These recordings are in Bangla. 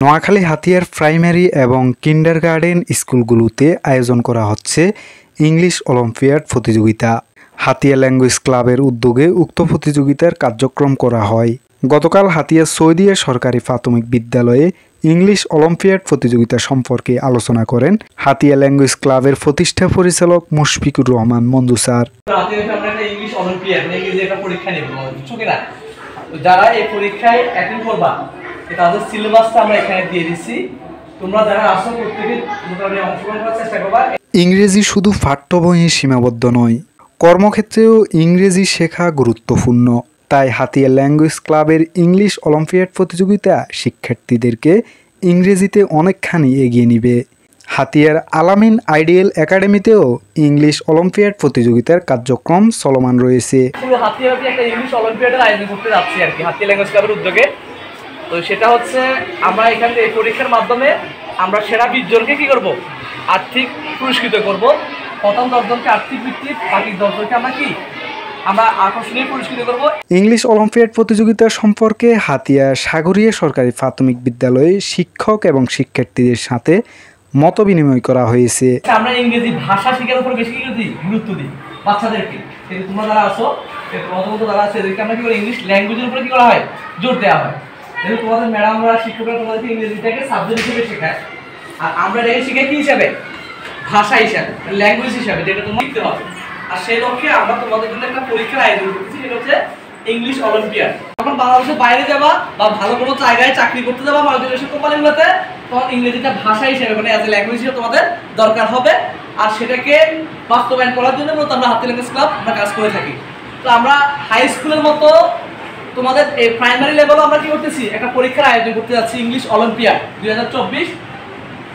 নোয়াখালী হাতিয়ার প্রাইমারি এবং কিন্ডারগার্টেন স্কুলগুলোতে আয়োজন করা হচ্ছে ইংলিশ অলিম্পিয়াড প্রতিযোগিতা। হাতিয়া ল্যাঙ্গুয়েজ ক্লাবের উদ্যোগে উক্ত প্রতিযোগিতার কার্যক্রম করা হয়। গতকাল হাতিয়া সৌদিয়া সরকারি প্রাথমিক বিদ্যালয়ে ইংলিশ অলিম্পিয়াড প্রতিযোগিতা সম্পর্কে আলোচনা করেন হাতিয়া ল্যাঙ্গুয়েজ ক্লাবের প্রতিষ্ঠা পরিচালক মুশফিকুর রহমান মঞ্জু স্যার। যারা এই পরীক্ষায় অ্যাটেন্ড করবা তাদের সিলেবাসটা আমরা এখানে দিয়ে দিচ্ছি। তোমরা যারা আসো প্রত্যেকে মোটামুটি অংশগ্রহণ করার চেষ্টা করবা। ইংরেজি শুধু পাঠ্য বইয়ে সীমাবদ্ধ নয়, কর্মক্ষেত্রেও ইংরেজি শেখা গুরুত্বপূর্ণ। তাই হাতিয়া ল্যাঙ্গুয়েজ ক্লাবের ইংলিশ অলিম্পিয়াড প্রতিযোগিতা শিক্ষার্থীদেরকে ইংরেজিতে অনেকখানি এগিয়ে নিবে। হাতিয়ার আলামিন আইডিয়াল একাডেমিতেও ইংলিশ অলিম্পিয়াড প্রতিযোগিতার কার্যক্রম চলমান রয়েছে। হাতিয়াতে একটা ইংলিশ অলিম্পিয়াডের আয়োজন করতে যাচ্ছি আর কি, হাতিয়া ল্যাঙ্গুয়েজ ক্লাবের উদ্যোগে। তো সেটা হচ্ছে আমরা এখান থেকে এই পরীক্ষার মাধ্যমে আমরা সেরা 20 জনকে কী করবো, আর্থিক পুরস্কৃত করব। প্রথম 10 জনকে আর্থিক ভিত্তিক, বাকি 10 জনকে আমরা আকর্ষণীয় পুরস্কৃত করব। ইংলিশ অলিম্পিয়াড প্রতিযোগিতা সম্পর্কে হাতিয়া সাগরিয়া সরকারি প্রাথমিক বিদ্যালয়ে শিক্ষক এবং শিক্ষার্থীদের সাথে মত বিনিময় করা হয়েছে। আমরা ইংরেজি ভাষা শেখার উপর বেশি গুরুত্ব দিই বাচ্চাদেরকে। তোমরা যারা আসো, প্রথমত যারা আছে এদেরকে আমরা কি করি, ইংলিশ ল্যাঙ্গুয়েজের উপরে কি করা হয়, জোর দেওয়া হয়। যেহেতু তোমাদের ম্যাডামরা শিক্ষকরা তোমাদেরকে ইংরেজিটাকে সাবজেক্ট হিসেবে শেখায়, আর আমরা এটাকে শিখাই কি হিসাবে, ভাষা হিসাবে, ল্যাঙ্গুয়েজ হিসাবে, যেটা তোমার শিখতে হবে। আর সেই লক্ষ্যে আমরা তোমাদের জন্য একটা পরীক্ষার আয়োজন করতেছি, সেটা হচ্ছে ইংলিশ অলিম্পিয়াড। যখন বাংলাদেশের বাইরে যাবা বা ভালো কোনো জায়গায় চাকরি করতে যাবা মাল্টিনেশনাল কোম্পানিগুলোতে, তখন ইংরেজিটা ভাষা হিসেবে মানে অ্যাজ এ ল্যাঙ্গুয়েজ হিসেবে তোমাদের দরকার হবে। আর সেটাকে বাস্তবায়ন করার জন্য মূলত আমরা হাতিয়া ল্যাঙ্গুয়েজ ক্লাব আমরা কাজ করে থাকি। তো আমরা হাই স্কুলের মতো তোমাদের এই প্রাইমারি লেভেলও আমরা কি করতেছি, একটা পরীক্ষার আয়োজন করতে যাচ্ছি, ইংলিশ অলিম্পিয়াড 2024।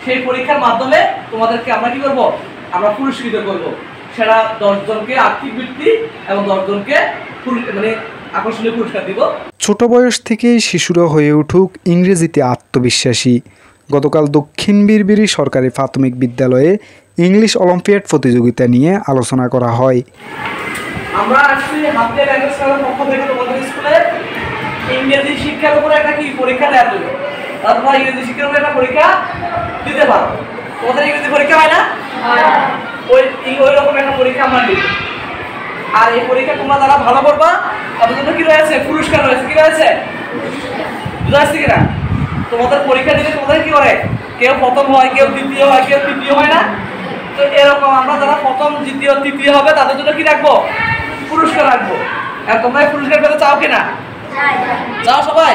সেই পরীক্ষার মাধ্যমে তোমাদেরকে আমরা কি করব, আমরা পুরস্কৃত করব। সেরা 10 জনকে আর্থিক বৃত্তি এবং 10 জনকে মানে আকর্ষণীয় পুরস্কার দিব। ছোট বয়স থেকেই শিশুরা হয়ে উঠুক ইংরেজিতে আত্মবিশ্বাসী। গতকাল দক্ষিণ বীরবিরি সরকারি প্রাথমিক বিদ্যালয়ে ইংলিশ অলিম্পিয়াড প্রতিযোগিতা নিয়ে আলোচনা করা হয়। আমরা আসলে হাতিয়া ল্যাঙ্গুয়েজ ক্লাবের পক্ষ থেকে তোমাদের স্কুলে ইংরেজি শিক্ষার উপরে একটা কি পরীক্ষা দেওয়া হলো। তোমরা ইংরেজি শিক্ষার উপরে একটা পরীক্ষা দিতে পারো। তোমাদের ইংরেজি পরীক্ষা হয় না? ওই রকম একটা পরীক্ষা আমরা দিই। আর এই পরীক্ষা তোমরা যারা ভালো করবা তাদের জন্য কি রয়েছে, পুরস্কার রয়েছে। কি রয়েছে বুঝা যাচ্ছে কিনা? তোমাদের পরীক্ষা দিলে তোমাদের কি করে, কেউ প্রথম হয়, কেউ দ্বিতীয় হয়, কেউ তৃতীয় হয় না? তো এরকম আমরা যারা প্রথম, দ্বিতীয়, তৃতীয় হবে তাদের জন্য কি রাখবো, পুরস্কার রাখবো। আর তোমরা পুরস্কার পেতে চাও কিনা? চাও সবাই?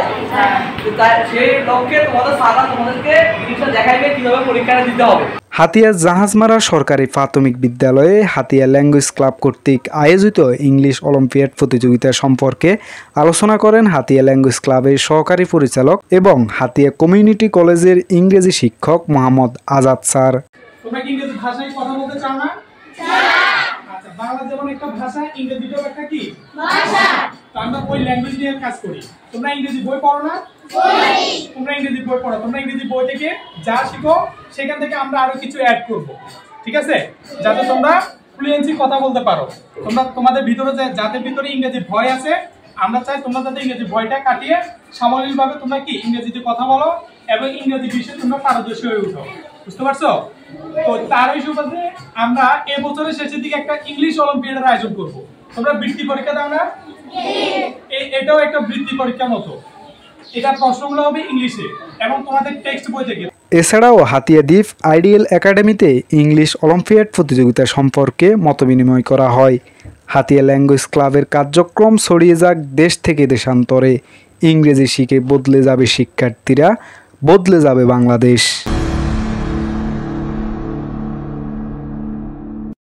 সেই লক্ষ্যে তোমাদের সারা তোমাদেরকে জিনিসটা দেখাইবে কিভাবে পরীক্ষাটা দিতে হবে। হাতিয়া জাহাজমারা সরকারি প্রাথমিক বিদ্যালয়ে হাতিয়া ল্যাঙ্গুয়েজ ক্লাব কর্তৃক আয়োজিত ইংলিশ অলিম্পিয়াড প্রতিযোগিতা সম্পর্কে আলোচনা করেন হাতিয়া ল্যাঙ্গুয়েজ ক্লাবের সহকারী পরিচালক এবং হাতিয়া কমিউনিটি কলেজের ইংরেজি শিক্ষক মোহাম্মদ আজাদ স্যার। তোমরা কি ইংরেজি ভাষায় কথা বলতে চাও না? আচ্ছা, বাংলা যেমন একটা ভাষা, ইংরেজিটাও একটা কি ভাষা। তো আমরা ওই ল্যাঙ্গুয়েজ নিয়ে কাজ করি। তোমরা ইংরেজি বই পড়ো না? তোমরা ইংরেজি বই পড়ো। তোমরা ইংরেজি বই থেকে যা শিখো সেখান থেকে আমরা আরো কিছু অ্যাড করব, ঠিক আছে, যাতে তোমরা ফ্লুয়েন্সি কথা বলতে পারো। তোমাদের ভিতরে যাদের ভিতরে ইংরেজি ভয় আছে, আমরা চাই তোমরা যাতে ইংরেজি ভয়টা কাটিয়ে সামগ্রিকভাবে তোমরা কি ইংরেজিতে কথা বলো এবং ইংরেজি বিষয়ে তোমরা পারদর্শী হয়ে উঠো। বুঝতে পারছো? তো তার হিসেবে আমরা এবছরের শেষের দিকে একটা ইংলিশ অলিম্পিয়াডের আয়োজন করব। তোমরা বৃত্তি পরীক্ষা দাও না? এটাও একটা বৃত্তি পরীক্ষার মতো। এটা প্রশ্নগুলো হবে ইংলিশে এবং তোমাদের টেক্সট বই থেকে। এছাড়াও হাতিয়া দ্বীপ আইডিয়াল একাডেমিতে ইংলিশ অলিম্পিয়াড প্রতিযোগিতা সম্পর্কে মতবিনিময় করা হয়। হাতিয়া ল্যাঙ্গুয়েজ ক্লাবের কার্যক্রম ছড়িয়ে যাক দেশ থেকে দেশান্তরে। ইংরেজি শিখে বদলে যাবে শিক্ষার্থীরা, বদলে যাবে বাংলাদেশ।